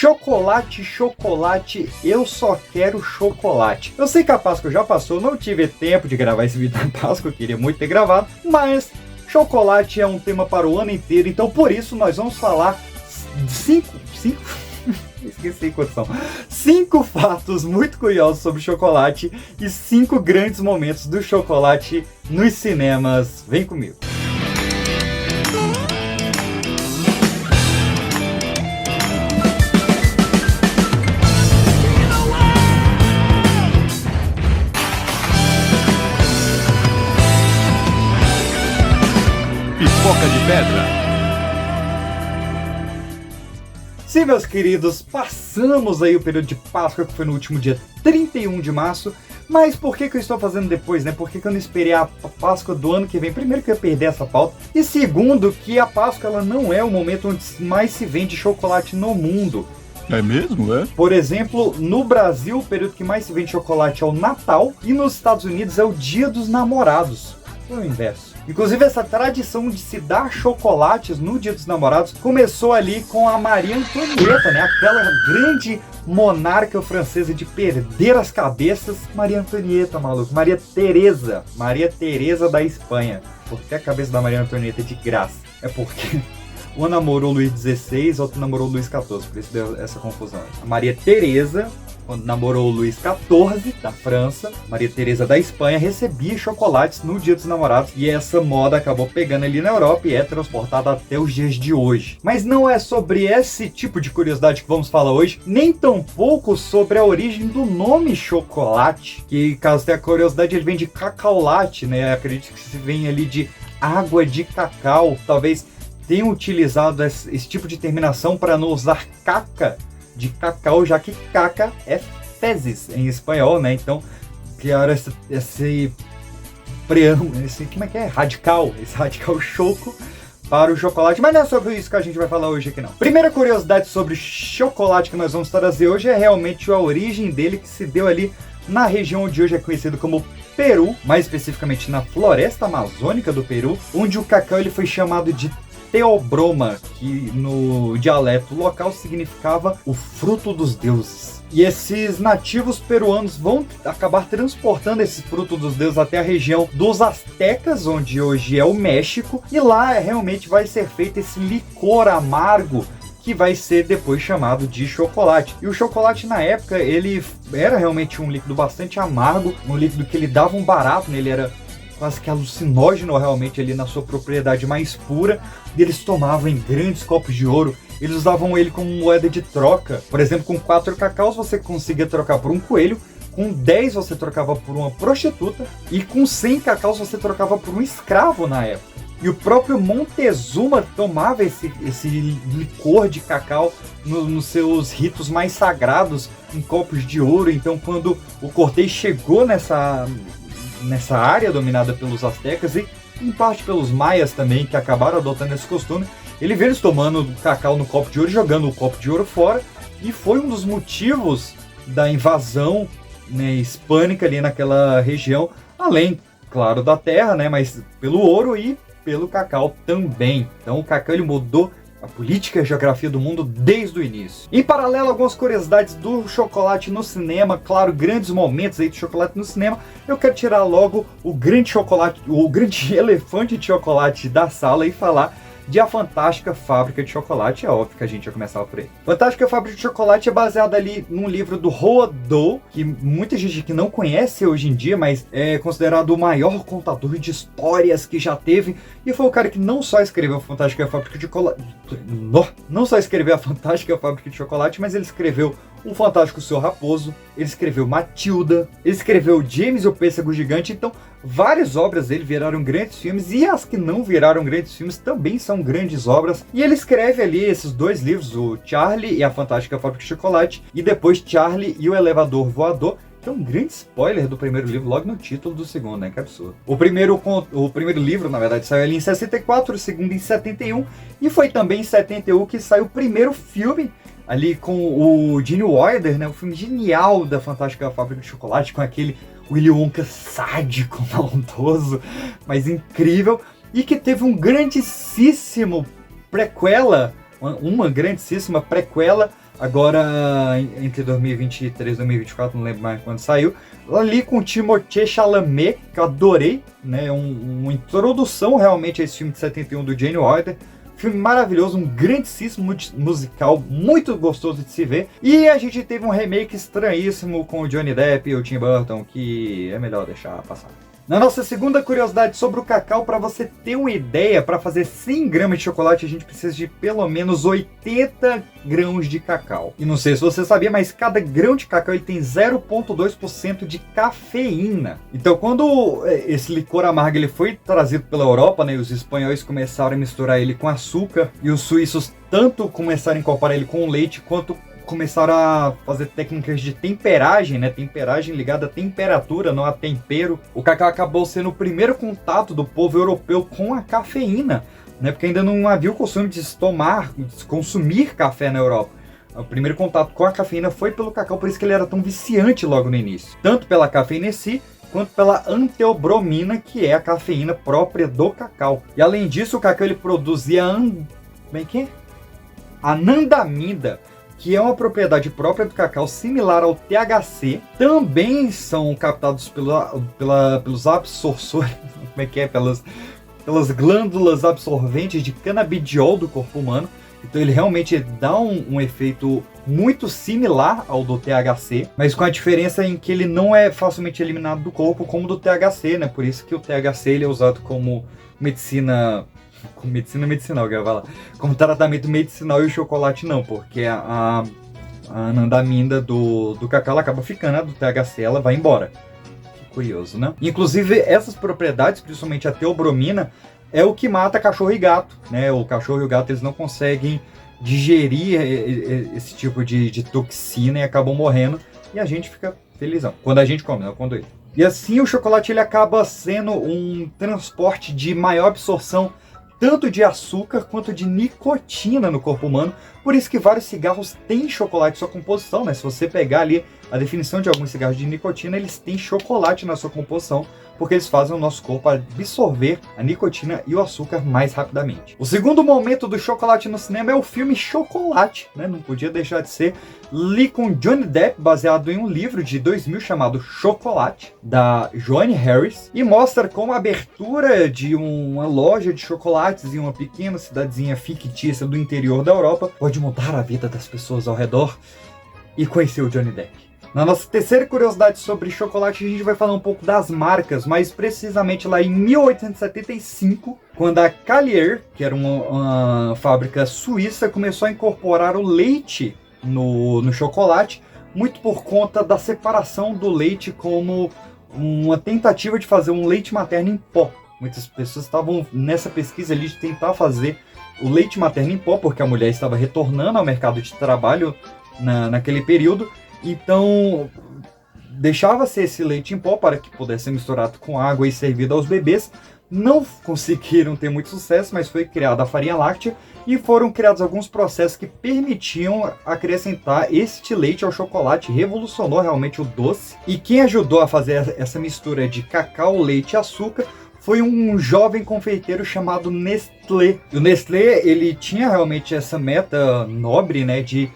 Chocolate, chocolate, eu só quero chocolate. Eu sei que a Páscoa já passou, não tive tempo de gravar esse vídeo da Páscoa, eu queria muito ter gravado, mas chocolate é um tema para o ano inteiro, então por isso nós vamos falar esqueci quantos são. 5 fatos muito curiosos sobre chocolate e 5 grandes momentos do chocolate nos cinemas. Vem comigo. Pipoca de pedra. Sim, meus queridos, passamos aí o período de Páscoa, que foi no último dia 31 de março, mas por que eu estou fazendo depois, né? Por que eu não esperei a Páscoa do ano que vem? Primeiro que eu ia perder essa pauta, e segundo que a Páscoa ela não é o momento onde mais se vende chocolate no mundo. É mesmo, é? Por exemplo, no Brasil, o período que mais se vende chocolate é o Natal, e nos Estados Unidos é o Dia dos Namorados. Foi o inverso. Inclusive, essa tradição de se dar chocolates no Dia dos Namorados começou ali com a Maria Antonieta, né? Aquela grande monarca francesa de perder as cabeças. Maria Antonieta, maluco. Maria Teresa da Espanha. Porque a cabeça da Maria Antonieta é de graça. É porque um namorou Luís XVI, outro namorou Luís XIV. Por isso deu essa confusão aí. A Maria Teresa, quando namorou Luís XIV, da França, Maria Teresa da Espanha, recebia chocolates no Dia dos Namorados, e essa moda acabou pegando ali na Europa e é transportada até os dias de hoje. Mas não é sobre esse tipo de curiosidade que vamos falar hoje, nem tampouco sobre a origem do nome chocolate, que, caso tenha curiosidade, ele vem de cacaolate, né? Acredito que se vem ali de água de cacau. Talvez tenham utilizado esse tipo de terminação para não usar caca de cacau, já que caca é fezes em espanhol, né? Então, criaram esse preâmbulo, esse radical choco para o chocolate. Mas não é sobre isso que a gente vai falar hoje aqui, não. Primeira curiosidade sobre chocolate que nós vamos trazer hoje é realmente a origem dele, que se deu ali na região onde hoje é conhecido como Peru, mais especificamente na floresta amazônica do Peru, onde o cacau ele foi chamado de Theobroma, que no dialeto local significava o fruto dos deuses. E esses nativos peruanos vão acabar transportando esse fruto dos deuses até a região dos Aztecas, onde hoje é o México, e lá realmente vai ser feito esse licor amargo, que vai ser depois chamado de chocolate. E o chocolate na época, ele era realmente um líquido bastante amargo, um líquido que ele dava um barato, né? Ele era quase que alucinógeno realmente ali na sua propriedade mais pura, e eles tomavam em grandes copos de ouro. Eles usavam ele como moeda de troca. Por exemplo, com 4 cacaus você conseguia trocar por um coelho, com 10 você trocava por uma prostituta, e com 100 cacaus você trocava por um escravo na época. E o próprio Montezuma tomava esse licor de cacau nos seus ritos mais sagrados, em copos de ouro. Então, quando o Cortés chegou nessa área dominada pelos Aztecas e em parte pelos Maias também, que acabaram adotando esse costume, ele vê eles tomando cacau no copo de ouro, jogando o copo de ouro fora, e foi um dos motivos da invasão, né, hispânica ali naquela região, além, claro, da terra, né, mas pelo ouro e pelo cacau também. Então o cacau ele mudou a política e a geografia do mundo desde o início. Em paralelo, algumas curiosidades do chocolate no cinema, claro, grandes momentos aí de chocolate no cinema. Eu quero tirar logo o grande elefante de chocolate da sala e falar de A Fantástica Fábrica de Chocolate. É óbvio que a gente ia começar por aí. Fantástica Fábrica de Chocolate é baseada ali num livro do Roald Dahl, que muita gente que não conhece hoje em dia, mas é considerado o maior contador de histórias que já teve, e foi o cara que não só escreveu a Fantástica Fábrica de Chocolate, não só escreveu a Fantástica Fábrica de Chocolate, mas ele escreveu O Fantástico Senhor Raposo, ele escreveu Matilda, ele escreveu James e o Pêssego Gigante. Então várias obras dele viraram grandes filmes, e as que não viraram grandes filmes também são grandes obras. E ele escreve ali esses 2 livros, o Charlie e a Fantástica Fábrica de Chocolate, e depois Charlie e o Elevador Voador, que é um grande spoiler do primeiro livro, logo no título do segundo, né? Que absurdo. O primeiro livro, na verdade, saiu ali em 64, o segundo em 71, e foi também em 71 que saiu o primeiro filme, ali com o Gene Wilder, né? O filme genial da Fantástica Fábrica de Chocolate, com aquele Willy Wonka sádico, maldoso, mas incrível, e que teve uma grandíssima prequela agora entre 2023 e 2024, não lembro mais quando saiu, ali com o Timothée Chalamet, que eu adorei, né, uma introdução realmente a esse filme de 71 do Gene Wilder. Filme maravilhoso, um grandíssimo musical, muito gostoso de se ver. E a gente teve um remake estranhíssimo com o Johnny Depp e o Tim Burton, que é melhor deixar passar. Na nossa segunda curiosidade sobre o cacau, para você ter uma ideia, para fazer 100 gramas de chocolate a gente precisa de pelo menos 80 grãos de cacau. E não sei se você sabia, mas cada grão de cacau ele tem 0,2% de cafeína. Então quando esse licor amargo ele foi trazido pela Europa, né, os espanhóis começaram a misturar ele com açúcar e os suíços tanto começaram a incorporar ele com leite quanto começaram a fazer técnicas de temperagem, né? Temperagem ligada à temperatura, não a tempero. O cacau acabou sendo o primeiro contato do povo europeu com a cafeína, né? Porque ainda não havia o costume de consumir café na Europa. O primeiro contato com a cafeína foi pelo cacau, por isso que ele era tão viciante logo no início. Tanto pela cafeína em si, quanto pela anteobromina, que é a cafeína própria do cacau. E além disso, o cacau ele produzia anandamida, que é uma propriedade própria do cacau, similar ao THC, também são captados pelos absorções, pelas glândulas absorventes de canabidiol do corpo humano. Então ele realmente dá um efeito muito similar ao do THC, mas com a diferença em que ele não é facilmente eliminado do corpo como do THC, né? Por isso que o THC ele é usado como medicina medicinal, que eu ia falar. Como tratamento medicinal, e o chocolate não, porque a anandamida do cacau ela acaba ficando, a do THC ela vai embora. Que curioso, né? Inclusive, essas propriedades, principalmente a teobromina, é o que mata cachorro e gato, né? O cachorro e o gato eles não conseguem digerir esse tipo de toxina e acabam morrendo, e a gente fica felizão. Quando a gente come, não quando ele. E assim o chocolate ele acaba sendo um transporte de maior absorção tanto de açúcar quanto de nicotina no corpo humano. Por isso que vários cigarros têm chocolate em sua composição, né? Se você pegar ali a definição de alguns cigarros de nicotina, eles têm chocolate na sua composição, porque eles fazem o nosso corpo absorver a nicotina e o açúcar mais rapidamente. O segundo momento do chocolate no cinema é o filme Chocolate, né? Não podia deixar de ser, ali com Johnny Depp, baseado em um livro de 2000 chamado Chocolate, da Joanne Harris, e mostra como a abertura de uma loja de chocolates em uma pequena cidadezinha fictícia do interior da Europa pode mudar a vida das pessoas ao redor, e conhecer o Johnny Depp. Na nossa terceira curiosidade sobre chocolate, a gente vai falar um pouco das marcas, mais precisamente lá em 1875, quando a Callier, que era uma fábrica suíça, começou a incorporar o leite no chocolate, muito por conta da separação do leite como uma tentativa de fazer um leite materno em pó. Muitas pessoas estavam nessa pesquisa ali de tentar fazer o leite materno em pó, porque a mulher estava retornando ao mercado de trabalho naquele período. Então, deixava-se esse leite em pó para que pudesse ser misturado com água e servido aos bebês. Não conseguiram ter muito sucesso, mas foi criada a farinha láctea e foram criados alguns processos que permitiam acrescentar este leite ao chocolate. Revolucionou realmente o doce. E quem ajudou a fazer essa mistura de cacau, leite e açúcar foi um jovem confeiteiro chamado Nestlé. E o Nestlé, ele tinha realmente essa meta nobre, né, de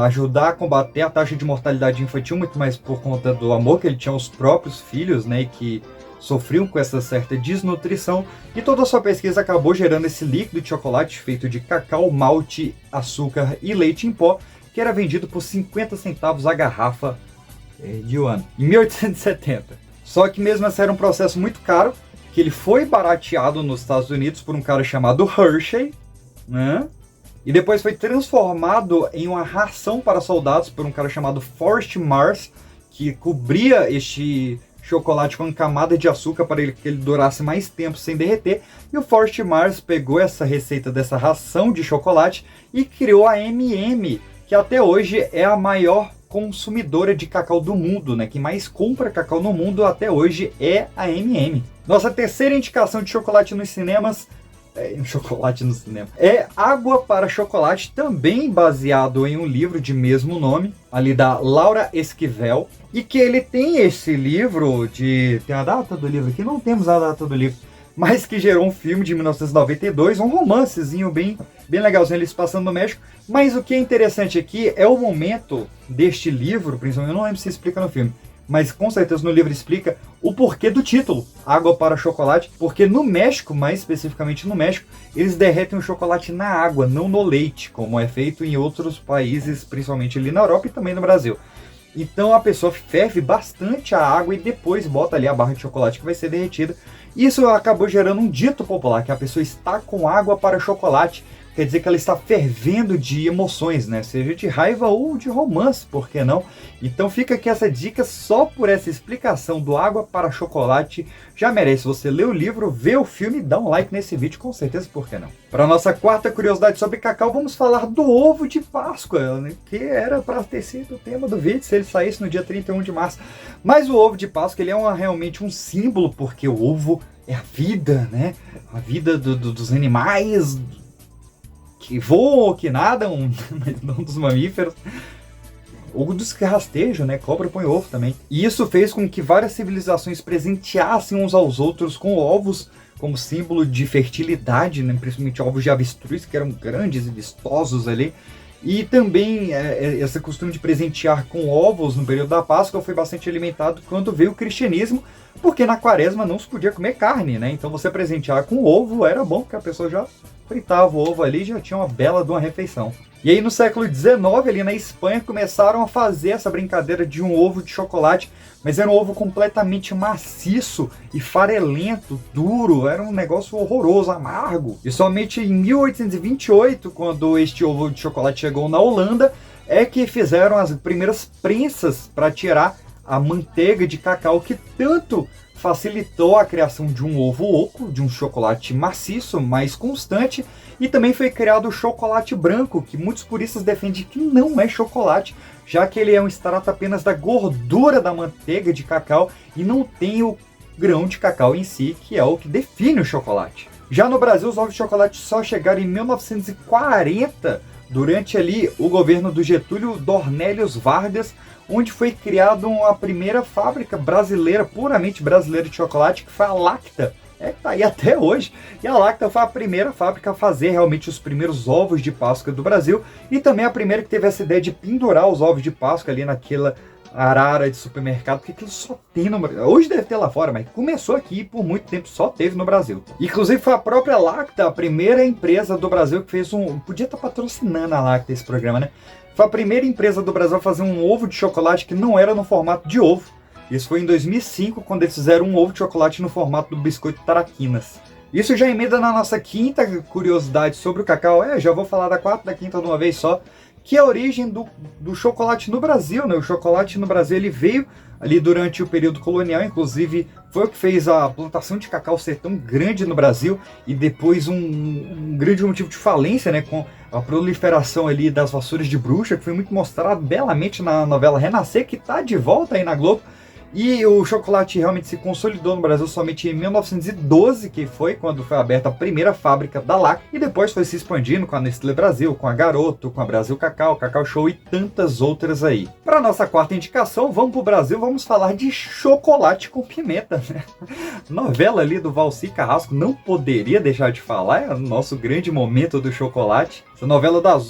ajudar a combater a taxa de mortalidade infantil, muito mais por conta do amor que ele tinha aos próprios filhos, né, que sofriam com essa certa desnutrição, e toda a sua pesquisa acabou gerando esse líquido de chocolate feito de cacau, malte, açúcar e leite em pó, que era vendido por 50 centavos a garrafa de yuan, em 1870. Só que mesmo assim era um processo muito caro, que ele foi barateado nos Estados Unidos por um cara chamado Hershey, né? E depois foi transformado em uma ração para soldados por um cara chamado Forrest Mars, que cobria este chocolate com camada de açúcar para que ele durasse mais tempo sem derreter. E o Forrest Mars pegou essa receita dessa ração de chocolate e criou a M&M, que até hoje é a maior consumidora de cacau do mundo, né? Quem mais compra cacau no mundo até hoje é a M&M. Nossa terceira indicação de chocolate nos cinemas é Água para Chocolate, também baseado em um livro de mesmo nome, ali da Laura Esquivel, e que ele tem esse livro tem a data do livro aqui? Não temos a data do livro, mas que gerou um filme de 1992, um romancezinho bem legalzinho, eles passando no México. Mas o que é interessante aqui é o momento deste livro, principalmente, eu não lembro se explica no filme, mas com certeza no livro explica o porquê do título, Água para Chocolate, porque no México, mais especificamente no México, eles derretem o chocolate na água, não no leite, como é feito em outros países, principalmente ali na Europa e também no Brasil. Então a pessoa ferve bastante a água e depois bota ali a barra de chocolate que vai ser derretida. Isso acabou gerando um dito popular, que a pessoa está com água para chocolate. Quer dizer que ela está fervendo de emoções, né? Seja de raiva ou de romance, por que não? Então fica aqui essa dica, só por essa explicação do Água para Chocolate, já merece você ler o livro, ver o filme e dar um like nesse vídeo, com certeza, por que não? Para nossa quarta curiosidade sobre cacau, vamos falar do ovo de Páscoa, né? Que era para ter sido o tema do vídeo, se ele saísse no dia 31 de março. Mas o ovo de Páscoa, ele é realmente um símbolo, porque o ovo é a vida, né? A vida dos animais que voam ou que nadam, mas não dos mamíferos, ou dos que rastejam, né? Cobra põe ovo também. E isso fez com que várias civilizações presenteassem uns aos outros com ovos como símbolo de fertilidade, né? Principalmente ovos de avestruz, que eram grandes e vistosos ali. E também esse costume de presentear com ovos no período da Páscoa foi bastante alimentado quando veio o cristianismo, porque na quaresma não se podia comer carne, né? Então você presentear com ovo era bom, porque a pessoa já fritava o ovo ali e já tinha uma bela de uma refeição. E aí no século XIX, ali na Espanha, começaram a fazer essa brincadeira de um ovo de chocolate, mas era um ovo completamente maciço e farelento, duro, era um negócio horroroso, amargo. E somente em 1828, quando este ovo de chocolate chegou na Holanda, é que fizeram as primeiras prensas para tirar a manteiga de cacau, que tanto facilitou a criação de um ovo oco, de um chocolate maciço, mais constante, e também foi criado o chocolate branco, que muitos puristas defendem que não é chocolate, já que ele é um extrato apenas da gordura da manteiga de cacau e não tem o grão de cacau em si, que é o que define o chocolate. Já no Brasil, os ovos de chocolate só chegaram em 1940, durante ali o governo do Getúlio Dornelius Vargas, onde foi criada a primeira fábrica brasileira, puramente brasileira de chocolate, que foi a Lacta. Tá aí até hoje. E a Lacta foi a primeira fábrica a fazer realmente os primeiros ovos de Páscoa do Brasil, e também a primeira que teve essa ideia de pendurar os ovos de Páscoa ali naquela arara de supermercado, porque aquilo só tem no Brasil. Hoje deve ter lá fora, mas começou aqui e por muito tempo só teve no Brasil. Inclusive foi a própria Lacta, a primeira empresa do Brasil que fez podia estar patrocinando a Lacta esse programa, né? Foi a primeira empresa do Brasil a fazer um ovo de chocolate que não era no formato de ovo. Isso foi em 2005, quando eles fizeram um ovo de chocolate no formato do biscoito Traquinas. Isso já emenda na nossa quinta curiosidade sobre o cacau. Já vou falar da quarta e da quinta de uma vez só, que é a origem do chocolate no Brasil, né? O chocolate no Brasil, ele veio ali durante o período colonial, inclusive foi o que fez a plantação de cacau ser tão grande no Brasil, e depois um grande motivo de falência, né? Com a proliferação ali das vassouras de bruxa, que foi muito mostrado belamente na novela Renascer, que tá de volta aí na Globo. E o chocolate realmente se consolidou no Brasil somente em 1912, que foi quando foi aberta a primeira fábrica da Lacta, e depois foi se expandindo com a Nestlé Brasil, com a Garoto, com a Brasil Cacau, Cacau Show e tantas outras aí. Para nossa quarta indicação, vamos para o Brasil, vamos falar de chocolate com pimenta, né? Novela ali do Valci Carrasco, não poderia deixar de falar, é o nosso grande momento do chocolate. Essa novela das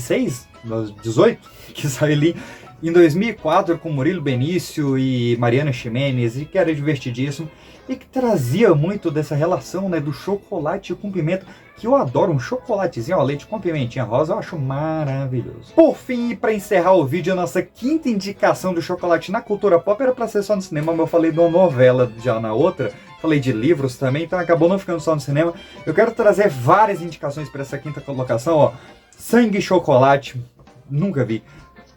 6, das 18, que saiu ali em 2004 com Murilo Benício e Mariana Ximenes, e que era divertidíssimo e que trazia muito dessa relação, né, do chocolate com pimenta, que eu adoro. Um chocolatezinho ao leite com pimentinha rosa, eu acho maravilhoso. Por fim, e para encerrar o vídeo, a nossa quinta indicação do chocolate na cultura pop era para ser só no cinema, mas eu falei de uma novela já na outra, falei de livros também, então acabou não ficando só no cinema. Eu quero trazer várias indicações para essa quinta colocação, ó. Sangue e Chocolate, nunca vi.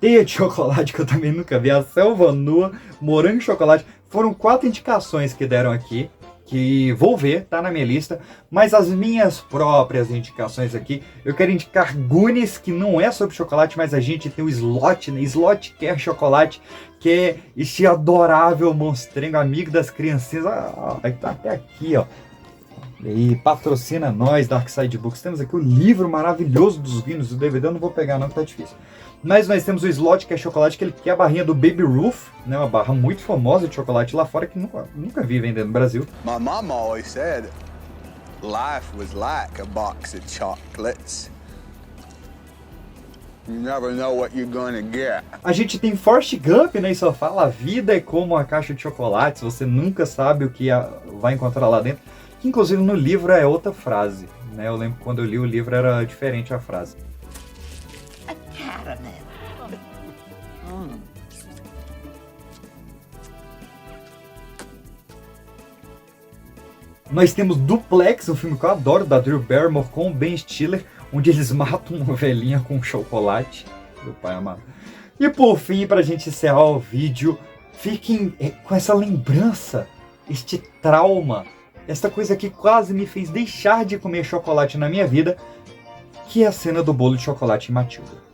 Teia de Chocolate, que eu também nunca vi. A Selva Nua, Morango e Chocolate. Foram 4 indicações que deram aqui, que vou ver, tá na minha lista. Mas as minhas próprias indicações aqui, eu quero indicar Goonies, que não é sobre chocolate, mas a gente tem o Slot, né? Slot quer chocolate, que é este adorável monstrengo, amigo das criancinhas. Tá até aqui, ó. E patrocina nós, Dark Side Books. Temos aqui o livro maravilhoso dos vinhos. O DVD eu não vou pegar não, que tá difícil. Mas nós temos o Slot, que é chocolate, que é a barrinha do Baby Ruth, né? Uma barra muito famosa de chocolate lá fora, que nunca vi vendendo no Brasil. My mom always said life was like a box of chocolates. You never know what you're gonna get. A gente tem Forrest Gump, né? E só fala, a vida é como uma caixa de chocolates, você nunca sabe o que vai encontrar lá dentro. Que inclusive no livro é outra frase, né? Eu lembro que quando eu li o livro era diferente a frase. Nós temos Duplex, um filme que eu adoro, da Drew Barrymore com o Ben Stiller, onde eles matam uma velhinha com chocolate. Meu pai amado. E por fim, pra gente encerrar o vídeo, fiquem com essa lembrança, este trauma, esta coisa que quase me fez deixar de comer chocolate na minha vida, que é a cena do bolo de chocolate em Matilda.